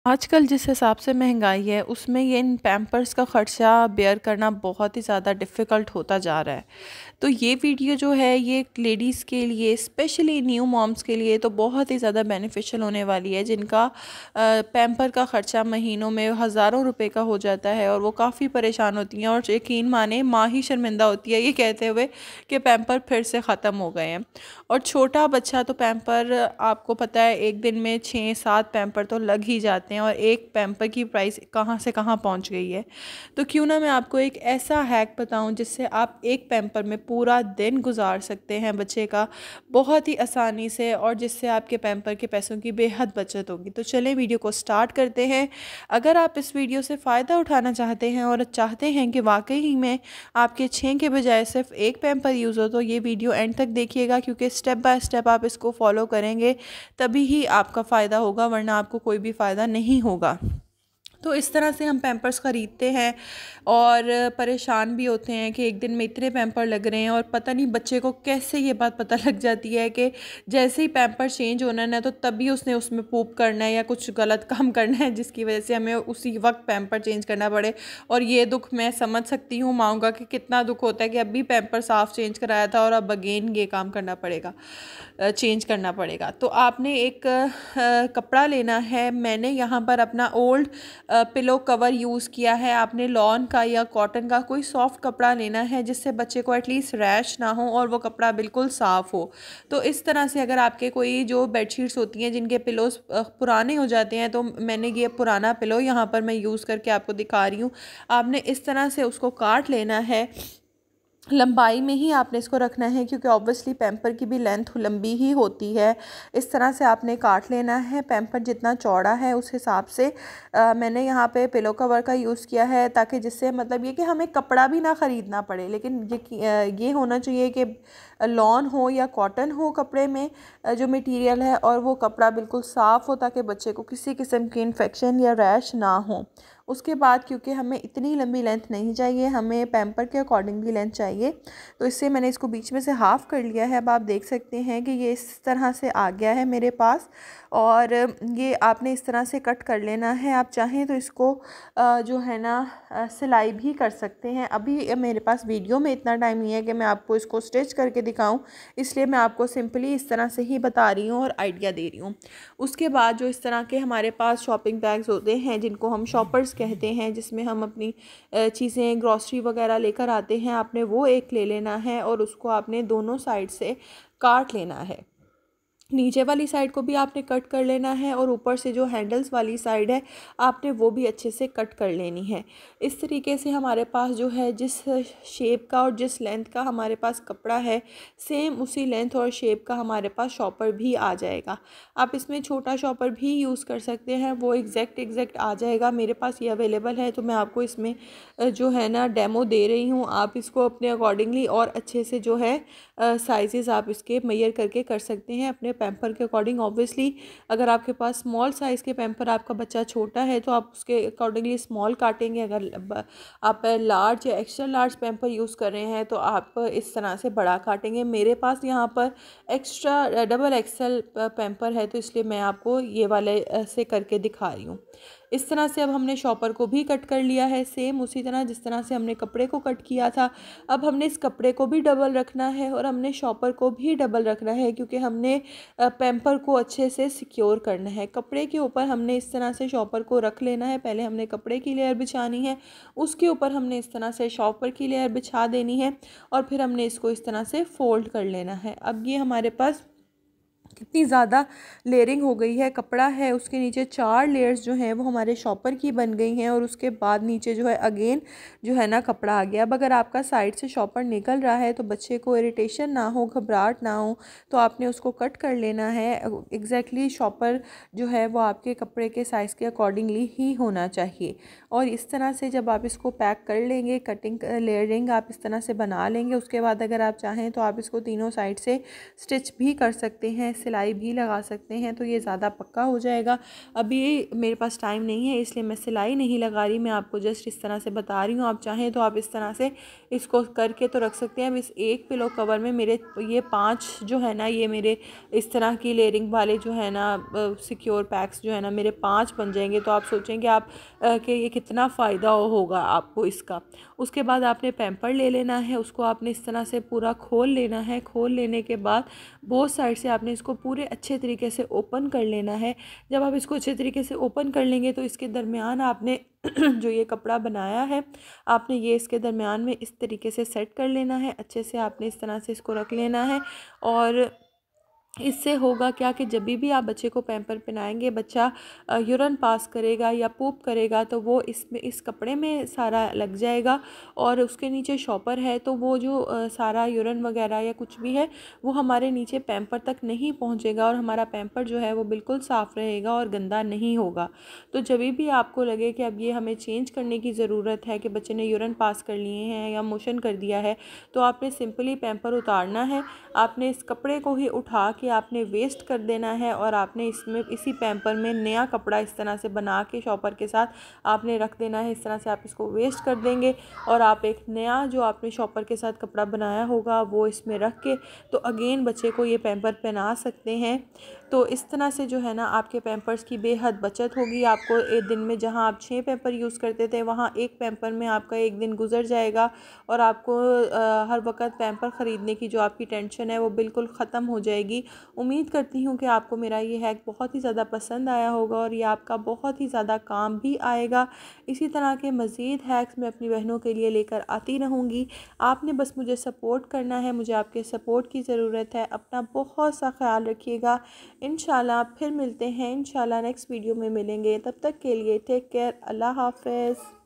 आजकल जिस हिसाब से महंगाई है उसमें ये इन पैम्पर्स का ख़र्चा बेयर करना बहुत ही ज़्यादा डिफ़िकल्ट होता जा रहा है। तो ये वीडियो जो है ये लेडीज़ के लिए स्पेशली न्यू मॉम्स के लिए तो बहुत ही ज़्यादा बेनिफिशियल होने वाली है, जिनका पैम्पर का ख़र्चा महीनों में हज़ारों रुपए का हो जाता है और वो काफ़ी परेशान होती हैं और यकीन माने माँ ही शर्मिंदा होती है ये कहते हुए कि पैम्पर फिर से ख़त्म हो गए हैं। और छोटा बच्चा तो पैम्पर आपको पता है एक दिन में 6-7 पैम्पर तो लग ही जाते हैं और एक पैम्पर की प्राइस कहाँ से कहाँ पहुंच गई है। तो क्यों ना मैं आपको एक ऐसा हैक बताऊं जिससे आप एक पैम्पर में पूरा दिन गुजार सकते हैं बच्चे का बहुत ही आसानी से, और जिससे आपके पैम्पर के पैसों की बेहद बचत होगी। तो चलें वीडियो को स्टार्ट करते हैं। अगर आप इस वीडियो से फ़ायदा उठाना चाहते हैं और चाहते हैं कि वाकई में आपके 6 के बजाय सिर्फ एक पैम्पर यूज़ हो तो ये वीडियो एंड तक देखिएगा, क्योंकि स्टेप बाय स्टेप आप इसको फॉलो करेंगे तभी ही आपका फ़ायदा होगा, वरना आपको कोई भी फ़ायदा नहीं होगा। तो इस तरह से हम पैम्पर्स ख़रीदते हैं और परेशान भी होते हैं कि एक दिन में इतने पैम्पर लग रहे हैं, और पता नहीं बच्चे को कैसे ये बात पता लग जाती है कि जैसे ही पैम्पर चेंज होना है ना तो तभी उसने उसमें पूप करना है या कुछ गलत काम करना है, जिसकी वजह से हमें उसी वक्त पैम्पर चेंज करना पड़े। और ये दुख मैं समझ सकती हूँ माँ का कि कितना दुख होता है कि अभी पैम्पर साफ़ चेंज कराया था और अब अगेन ये काम करना पड़ेगा, चेंज करना पड़ेगा। तो आपने एक कपड़ा लेना है। मैंने यहाँ पर अपना ओल्ड पिलो कवर यूज़ किया है। आपने लॉन का या कॉटन का कोई सॉफ्ट कपड़ा लेना है जिससे बच्चे को एटलीस्ट रैश ना हो और वो कपड़ा बिल्कुल साफ़ हो। तो इस तरह से अगर आपके कोई जो बेडशीट्स होती हैं जिनके पिलोस पुराने हो जाते हैं, तो मैंने ये पुराना पिलो यहाँ पर मैं यूज़ करके आपको दिखा रही हूँ। आपने इस तरह से उसको काट लेना है, लंबाई में ही आपने इसको रखना है क्योंकि ऑब्वियसली पैम्पर की भी लेंथ लंबी ही होती है। इस तरह से आपने काट लेना है। पैम्पर जितना चौड़ा है उस हिसाब से मैंने यहाँ पे पिलो कवर का यूज़ किया है, ताकि जिससे मतलब ये कि हमें कपड़ा भी ना ख़रीदना पड़े, लेकिन ये होना चाहिए कि लॉन हो या कॉटन हो कपड़े में जो मटेरियल है, और वो कपड़ा बिल्कुल साफ़ हो ताकि बच्चे को किसी किस्म की इन्फेक्शन या रैश ना हो। उसके बाद क्योंकि हमें इतनी लंबी लेंथ नहीं चाहिए, हमें पैम्पर के अकॉर्डिंगली लेंथ चाहिए, तो इससे मैंने इसको बीच में से हाफ़ कर लिया है। अब आप देख सकते हैं कि ये इस तरह से आ गया है मेरे पास, और ये आपने इस तरह से कट कर लेना है। आप चाहें तो इसको जो है ना सिलाई भी कर सकते हैं। अभी मेरे पास वीडियो में इतना टाइम नहीं है कि मैं आपको इसको स्टिच करके दिखाऊं, इसलिए मैं आपको सिंपली इस तरह से ही बता रही हूँ और आइडिया दे रही हूँ। उसके बाद जो इस तरह के हमारे पास शॉपिंग बैग्स होते हैं जिनको हम शॉपर्स कहते हैं, जिसमें हम अपनी चीज़ें ग्रॉसरी वगैरह लेकर आते हैं, आपने वो एक ले लेना है और उसको आपने दोनों साइड से काट लेना है। नीचे वाली साइड को भी आपने कट कर लेना है और ऊपर से जो हैंडल्स वाली साइड है आपने वो भी अच्छे से कट कर लेनी है। इस तरीके से हमारे पास जो है जिस शेप का और जिस लेंथ का हमारे पास कपड़ा है, सेम उसी लेंथ और शेप का हमारे पास शॉपर भी आ जाएगा। आप इसमें छोटा शॉपर भी यूज़ कर सकते हैं, वो एग्जैक्ट आ जाएगा। मेरे पास ये अवेलेबल है तो मैं आपको इसमें जो है ना डेमो दे रही हूँ। आप इसको अपने अकॉर्डिंगली और अच्छे से जो है साइज़ेस आप इसके मेजर करके कर सकते हैं अपने पैम्पर के अकॉर्डिंग। ऑब्वियसली अगर आपके पास स्मॉल साइज़ के पैम्पर, आपका बच्चा छोटा है तो आप उसके अकॉर्डिंगली स्मॉल काटेंगे। अगर आप लार्ज या एक्स्ट्रा लार्ज पैम्पर यूज़ कर रहे हैं तो आप इस तरह से बड़ा काटेंगे। मेरे पास यहाँ पर एक्स्ट्रा डबल एक्सल पैम्पर है तो इसलिए मैं आपको ये वाले से करके दिखा रही हूँ। इस तरह से अब हमने शॉपर को भी कट कर लिया है, सेम उसी तरह जिस तरह से हमने कपड़े को कट किया था। अब हमने इस कपड़े को भी डबल रखना है और हमने शॉपर को भी डबल रखना है, क्योंकि हमने पैम्पर को अच्छे से सिक्योर करना है। कपड़े के ऊपर हमने इस तरह से शॉपर को रख लेना है। पहले हमने कपड़े की लेयर बिछानी है, उसके ऊपर हमने इस तरह से शॉपर की लेयर बिछा देनी है और फिर हमने इसको इस तरह से फोल्ड कर लेना है। अब ये हमारे पास कितनी ज़्यादा लेयरिंग हो गई है। कपड़ा है उसके नीचे 4 लेयर्स जो हैं वो हमारे शॉपर की बन गई हैं, और उसके बाद नीचे जो है अगेन जो है ना कपड़ा आ गया। अब अगर आपका साइड से शॉपर निकल रहा है तो बच्चे को इरिटेशन ना हो, घबराहट ना हो, तो आपने उसको कट कर लेना है। एग्जैक्टली शॉपर जो है वो आपके कपड़े के साइज़ के अकॉर्डिंगली ही होना चाहिए। और इस तरह से जब आप इसको पैक कर लेंगे, कटिंग लेयरिंग आप इस तरह से बना लेंगे, उसके बाद अगर आप चाहें तो आप इसको तीनों साइड से स्टिच भी कर सकते हैं। सिलाई भी लगा सकते हैं, तो ये ज़्यादा पक्का हो जाएगा। अभी मेरे पास टाइम नहीं है इसलिए मैं सिलाई नहीं लगा रही, मैं आपको जस्ट इस तरह से बता रही हूँ। आप चाहें तो आप इस तरह से इसको करके तो रख सकते हैं। अब इस एक पिलो कवर में मेरे ये 5 जो है ना, ये मेरे इस तरह की लेयरिंग वाले जो है ना सिक्योर पैक्स जो है ना, मेरे 5 बन जाएंगे। तो आप सोचेंगे आप कि ये कितना फ़ायदा होगा आपको इसका। उसके बाद आपने पैम्पर ले लेना है, उसको आपने इस तरह से पूरा खोल लेना है। खोल लेने के बाद बोथ साइड से आपने इसको पूरे अच्छे तरीके से ओपन कर लेना है। जब आप इसको अच्छे तरीके से ओपन कर लेंगे तो इसके दरमियान आपने जो ये कपड़ा बनाया है, आपने ये इसके दरमियान में इस तरीके से सेट कर लेना है। अच्छे से आपने इस तरह से इसको रख लेना है। और इससे होगा क्या कि जब भी आप बच्चे को पैम्पर पहनाएंगे, बच्चा यूरिन पास करेगा या पूप करेगा तो वो इसमें इस कपड़े में सारा लग जाएगा, और उसके नीचे शॉपर है तो वो जो सारा यूरिन वगैरह या कुछ भी है वो हमारे नीचे पैम्पर तक नहीं पहुंचेगा, और हमारा पैम्पर जो है वो बिल्कुल साफ़ रहेगा और गंदा नहीं होगा। तो जब भी आपको लगे कि अब ये हमें चेंज करने की ज़रूरत है कि बच्चे ने यूरिन पास कर लिए हैं या मोशन कर दिया है, तो आपने सिंपली पैम्पर उतारना है। आपने इस कपड़े को ही उठा के आपने वेस्ट कर देना है, और आपने इसमें इसी पैम्पर में नया कपड़ा इस तरह से बना के शॉपर के साथ आपने रख देना है। इस तरह से आप इसको वेस्ट कर देंगे और आप एक नया जो आपने शॉपर के साथ कपड़ा बनाया होगा वो इसमें रख के तो अगेन बच्चे को ये पैम्पर पहना सकते हैं। तो इस तरह से जो है ना आपके पैम्पर्स की बेहद बचत होगी। आपको एक दिन में जहां आप 6 पैम्पर यूज़ करते थे वहां एक पैम्पर में आपका एक दिन गुजर जाएगा, और आपको हर वक्त पैम्पर ख़रीदने की जो आपकी टेंशन है वो बिल्कुल ख़त्म हो जाएगी। उम्मीद करती हूँ कि आपको मेरा ये हैक बहुत ही ज़्यादा पसंद आया होगा और ये आपका बहुत ही ज़्यादा काम भी आएगा। इसी तरह के मज़ीद हैक्स मैं अपनी बहनों के लिए लेकर आती रहूँगी। आपने बस मुझे सपोर्ट करना है, मुझे आपके सपोर्ट की ज़रूरत है। अपना बहुत सा ख्याल रखिएगा। इंशाल्लाह फिर मिलते हैं, इंशाल्लाह नेक्स्ट वीडियो में मिलेंगे। तब तक के लिए टेक केयर, अल्लाह हाफ़िज़।